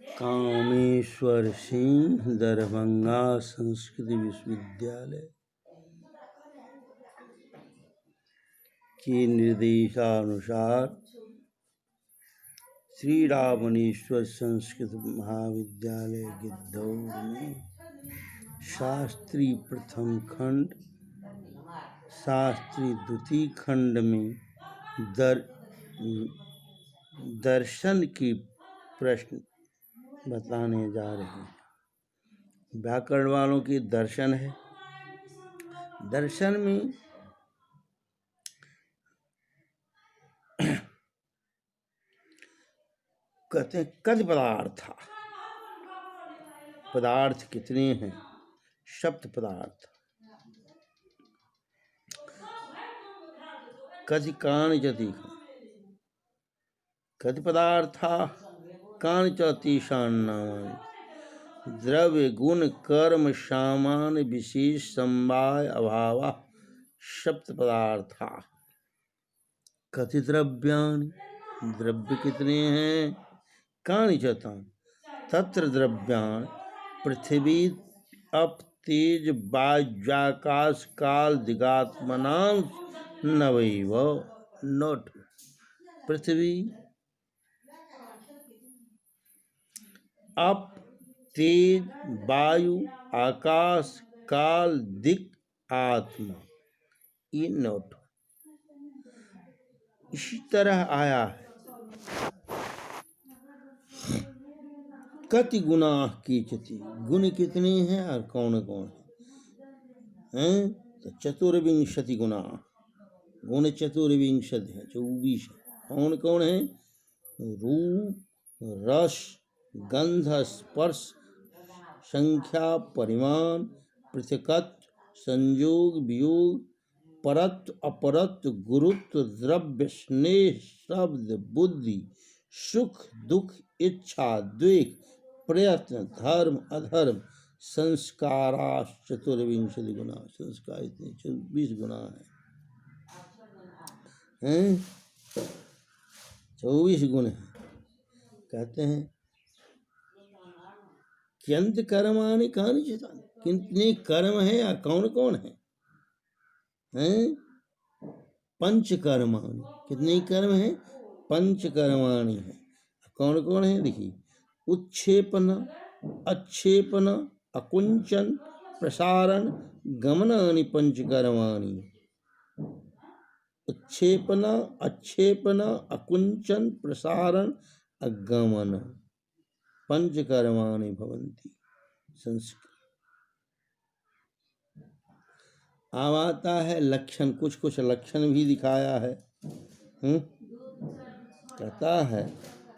कामेश्वर सिंह, दरभंगा संस्कृत विश्वविद्यालय के निर्देशानुसार श्री रावणेश्वर संस्कृत महाविद्यालय गिद्धौर में शास्त्री प्रथम खंड, शास्त्री द्वितीय खंड में दर्शन के प्रश्न बताने जा रहे हैं। व्याकरण वालों के दर्शन है। दर्शन में कहते हैं कद पदार्थ, पदार्थ कितने हैं? सप्त पदार्थ। कद कानि कद पदार्था कानि च तेषां नामानि द्रव्य गुण कर्म सामान्य विशेष समवाय अभाव सप्त पदार्था। कति द्रव्याणि, द्रव्य कितने हैं? कानि च तत्र द्रव्याणि पृथ्वी अप तेज वायुकाश काल दिगात्मनां नवैव। नोट, पृथ्वी अप तेज वायु आकाश काल दिक आत्मा, ये नोट। इसी तरह आया है कति गुना कीचति, गुण कितने हैं और कौन कौन हैं? तो चतुर्विंशति गुना, गुण चतुर्विंशति है, 24। कौन कौन है? रूप, रस, गंध, स्पर्श, संख्या, परिमाण, पृथकत्व, संयोग, वियोग, परत्व, अपरत्व, गुरुत्व, द्रव्य, स्नेह, शब्द, बुद्धि, सुख, दुख, इच्छा, द्वेष, प्रयत्न, धर्म, अधर्म, संस्कारा चतुर्विंशति गुना। संस्कार इतने 24 गुना हैं? 24 गुण हैं। कहते हैं किंत कर्माणि कानि च, कितने कर्म है या कौन कौन है? पंच कर्माणि, कितने कर्म है? पंच कर्माणि है। कौन कौन है? देखिए, उत्क्षेपण, अच्छेपण, अकुंचन, प्रसारण, गमनानि पंच कर्माणि। उत्क्षेपण, अच्छेपण, अकुंचन, प्रसारण, अगमन पंच कर्माणि भवन्ति। संस्कृत अब आता है लक्षण, कुछ कुछ लक्षण भी दिखाया है। कहता है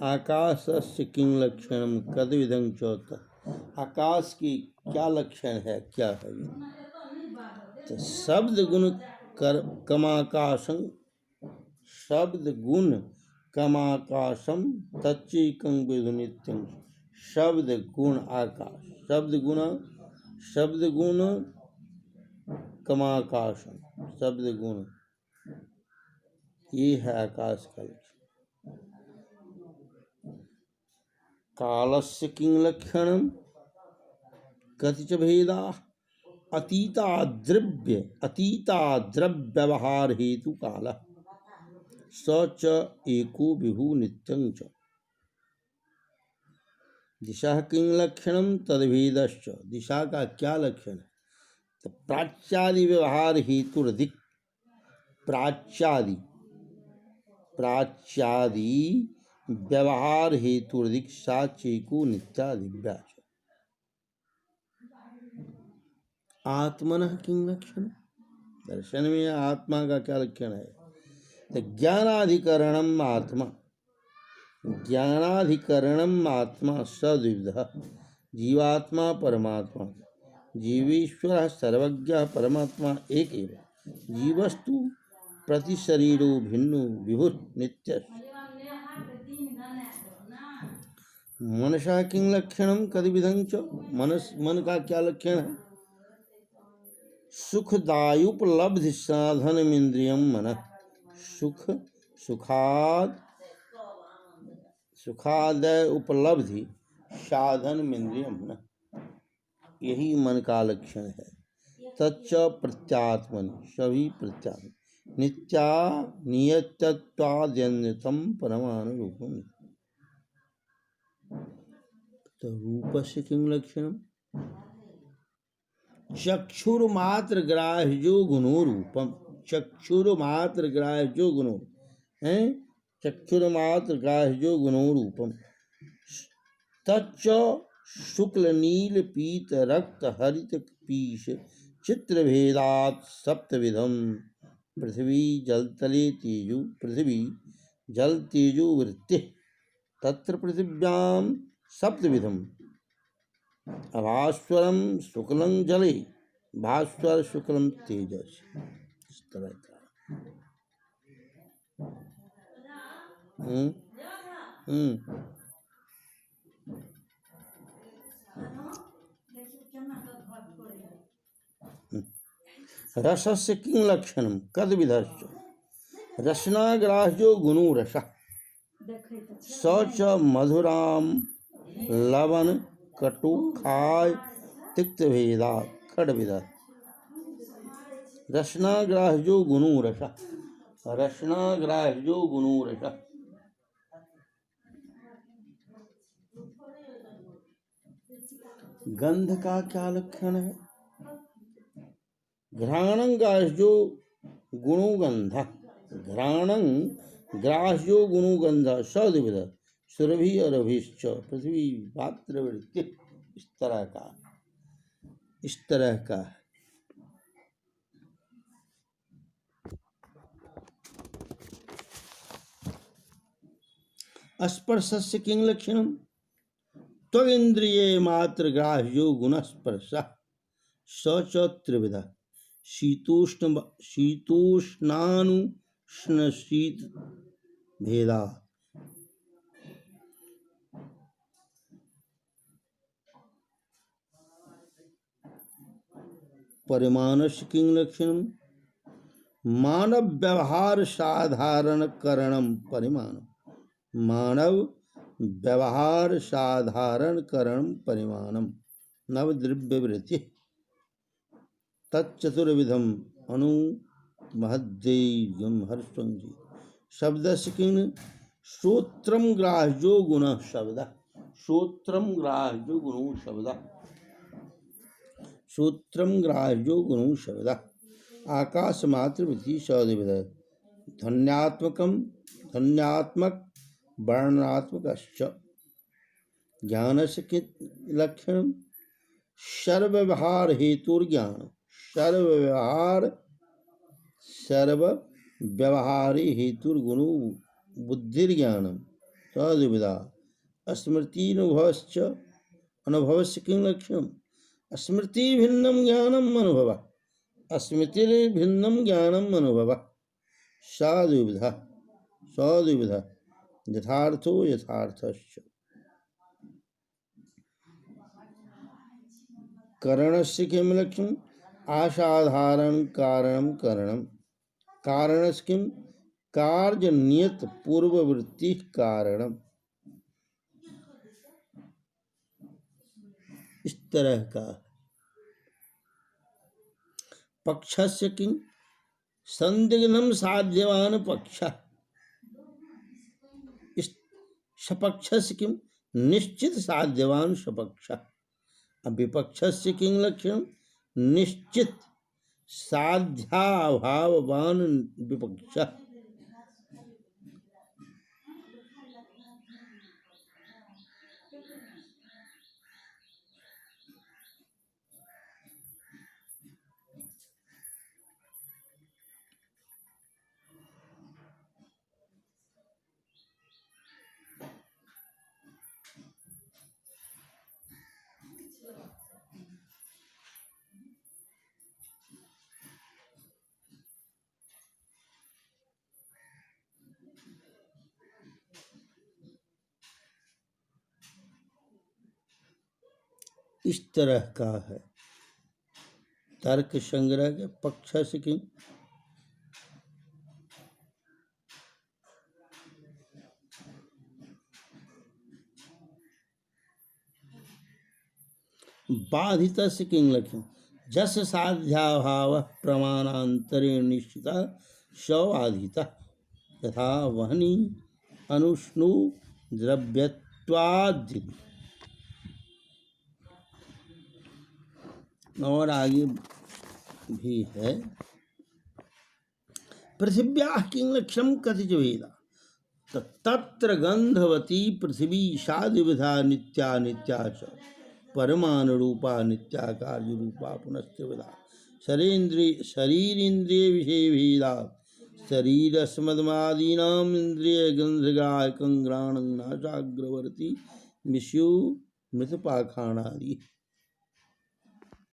आकाशस्य किं लक्षणम कद्विदं चौथ। आकाश की क्या लक्षण है, क्या है? तो शब्द गुण कमाकाशं, शब्द गुण कमाकाशम तच्चैकं विदु नित्यं। शब्द गुण आकाश, शब्द गुण कमाकाशम, शब्द गुण, ये है आकाश का लक्षण। कालस्य किं लक्षणम कति च भेदा अतीता द्रव्य व्यवहार हेतु काल स च एको विभु नित्यं च। दिशा किं लक्षणम तद्भेदश्च, दिशा का क्या लक्षण है? तो प्राच्यादि व्यवहार हेतु अधिक, प्राच्यादि व्यवहार हेतु अधिक साचेको नित्यादिव्या। आत्मन किं लक्षण, दर्शन में आत्मा का क्या लक्षण है? तो ज्ञानाधिकरणम आत्मा, ज्ञानाधिकरणम आत्मा सद्विध, जीवात्मा परमात्मा। जीवेश्वर सर्वज्ञ परमात्मा एक एव, जीवस्तु प्रति शरीरो भिन्नो विभु नित्य। मनसा किं लक्षणम कद्विधं च, मन का क्या लक्षण है? सुखदायुपलब्धि साधन इंद्रियम मन, सुखादय उपलब्धि साधन इंद्रियम न, यही मन का लक्षण है। तच्च प्रत्यात्मन, सभी प्रत्यात्म नित्या नियतत्वाद्यन्यतम परमाणु रूपम। तो रूपस्य किं लक्षणम? चक्षुर्मात्र ग्राह्यो गुणो रूपम। चक्षुर्मात्र ग्राह्यो गुणो है, चक्षुर्मात्र ग्राह्यो गुणो रूपम। तच्च शुक्ल नील पीत रक्त हरित पीश चित्र भेदात् सप्तविधम। पृथ्वी जल तले तेजु, पृथ्वी जल तेजु वृत्ति तत्र पृथिव्यां सप्तविधम। अभास्वरम शुक्लं जले, भास्वर शुक्लम तेजस। इस तरह का रसस्य किं लक्षणम कद विधश्च? रसनाग्राह्यो गुणो रस, स च मधुराम लवन कटु खाय तिक्त भेदा खड विध। रसनाग्राह्यो गुणो रस, रसनाग्राह्यो गुणो रस। गंध का क्या लक्षण है? घ्राणं ग्राह्यो गुणो गंध, घ्राणं ग्राह्यो गुणो गंध सद्विध सुरभि अरभिश्च पृथ्वी पात्र वृत्ति। इस तरह का, इस तरह का। स्पर्शस्य किं लक्षणम? त्वगिन्द्रिये मात्र ग्राह्यो गुणस्पर्श, स च त्रिविध शीतोष्ण शीतोष्णानुष्ण शीत भेदा। परिमाणस्य किं लक्षणम? मानव व्यवहार साधारण करणम परिमाण, मानव व्यवहार साधारण करणम परिमाणम नवद्रव्य वृत्ति तच्चतुर्विधम अनु महद्देयम हर्षंजी। शब्दस्य किं? श्रोत्रम ग्राह्यो गुण शब्द, श्रोत्रम ग्राह्यो गुणो शब्द, श्रोत्रम ग्राह्यो गुणो शब्द। आकाश मात्र वृत्ति सद्विध ध्वन्यात्मकम, ध्वन्यात्मक वर्णनात्मकश्च। ज्ञानस्य किं लक्षणम? सर्वव्यवहार हेतुर्ज्ञान, सर्वव्यवहार सर्व व्यवहारी हेतुर्गुणो बुद्धिर्ज्ञानम तद्विधा। स्मृतिनुभवश्च, अनुभवस्य किं लक्षणम? स्मृति भिन्नम ज्ञानम अनुभव, स्मृतिर्भिन्नम ज्ञानम अनुभव सद्विधा, सद्विधा यथार्थो यथार्थश्च। करणस्य किं लक्षणम? असाधारण कारणम करणम, कारणस्य किं? कार्य नियत पूर्ववृत्ति कारणम। इस तरह का। पक्षस्य किं? संदिग्धम साध्यवान पक्ष, सपक्षस्य किं? निश्चित साध्यवान सपक्ष। विपक्षस्य किं लक्षणम? निश्चित साध्याभावान विपक्ष। इस तरह का है। तर्क संग्रह के पक्ष से किं? बाधितस्य किं लक्ष्यं जस साध्याभाव प्रमाणांतरेण निश्चिता सवाधितः यथा वहनी अनुष्णु द्रव्यत्वादि। और आगे भी है पृथिव्याः किं लक्ष्यं कथिच वेदा तत्र गंधवती पृथिवी षाद्विधा नित्या नित्या च परमाणुरूपा नित्या कार्यरूपा पुनश्च विधा शरीरेन्द्रिय विषय भेदा शरीरस्मदमादीनाम् इंद्रिय गंधग्राहकं घ्राणं नासाग्रवर्ती मिष्यु मृतपाषाणादि।